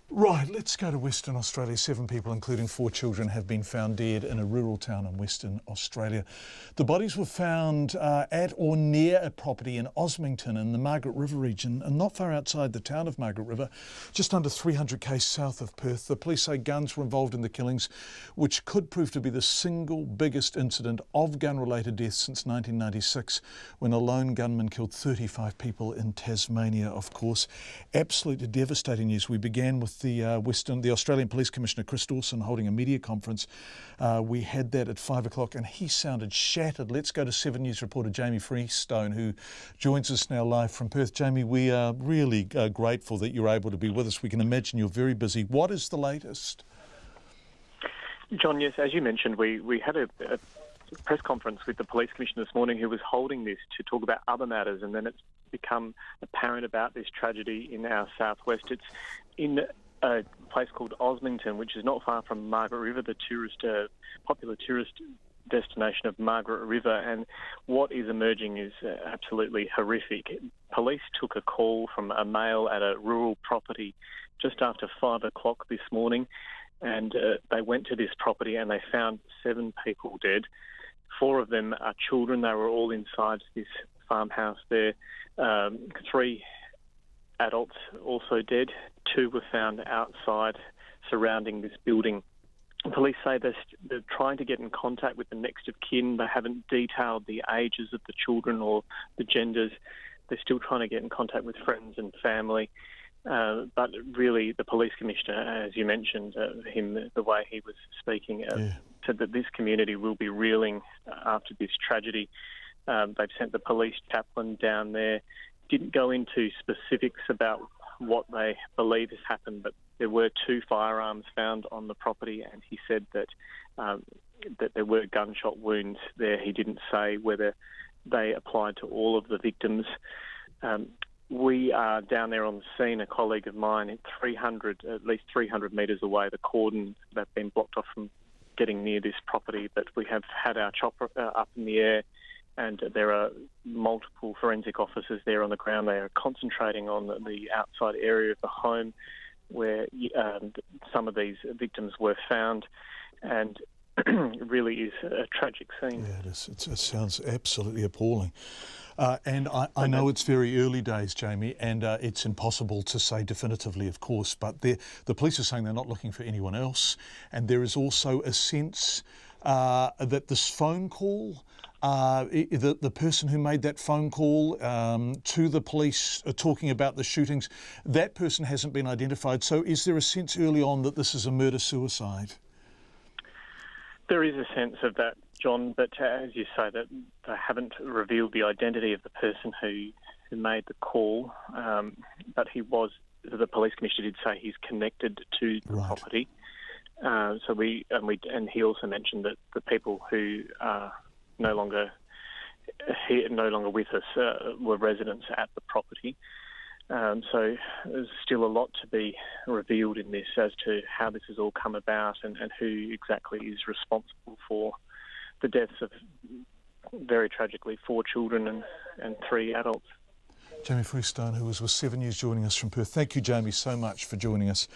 Right, let's go to Western Australia. 7 people, including 4 children, have been found dead in a rural town in Western Australia. The bodies were found at or near a property in Osmington in the Maragaret River region, and not far outside the town of Margaret River, just under 300 km south of Perth. The police say guns were involved in the killings, which could prove to be the single biggest incident of gun-related deaths since 1996, when a lone gunman killed 35 people in Tasmania, of course. Absolutely devastating news. We began with the Australian Police Commissioner Chris Dawson holding a media conference. We had that at 5 o'clock and he sounded shattered. Let's go to 7 News reporter Jamie Freestone, who joins us now live from Perth. Jamie, we are really grateful that you're able to be with us. We can imagine you're very busy. What is the latest? John, yes, as you mentioned, we had a press conference with the Police Commissioner this morning, who was holding this to talk about other matters, and then it's become apparent about this tragedy in our southwest. It's in a place called Osmington, which is not far from Margaret River, the popular tourist destination of Margaret River, and what is emerging is absolutely horrific. Police took a call from a male at a rural property just after 5 o'clock this morning, and they went to this property and they found 7 people dead. 4 of them are children. They were all inside this farmhouse there. 3 adults also dead. 2 were found outside surrounding this building. Police say they're trying to get in contact with the next of kin. They haven't detailed the ages of the children or the genders. They're still trying to get in contact with friends and family. But really, the police commissioner, as you mentioned, the way he was speaking, said that this community will be reeling after this tragedy. They've sent the police chaplain down there. Didn't go into specifics about what they believe has happened, but there were 2 firearms found on the property, and he said that there were gunshot wounds there. He didn't say whether they applied to all of the victims. We are down there on the scene. A colleague of mine, at least 300 metres away, the cordon, they've been blocked off from getting near this property, but we have had our chopper up in the air, and there are multiple forensic officers there on the ground. They are concentrating on the outside area of the home where some of these victims were found, and it really is a tragic scene. Yeah, it is. It sounds absolutely appalling. And I know it's very early days, Jamie, and it's impossible to say definitively, of course, but the police are saying they're not looking for anyone else. And there is also a sense that this phone call, the person who made that phone call to the police talking about the shootings, that person hasn't been identified. So is there a sense early on that this is a murder-suicide? There is a sense of that, John, but as you say, that they haven't revealed the identity of the person who made the call. But the police commissioner did say he's connected to the property. And he also mentioned that the people who are no longer with us were residents at the property. So there's still a lot to be revealed in this as to how this has all come about and who exactly is responsible for the deaths of, very tragically, 4 children and 3 adults. Jamie Freestone, who was with 7 News, joining us from Perth. Thank you, Jamie, so much for joining us.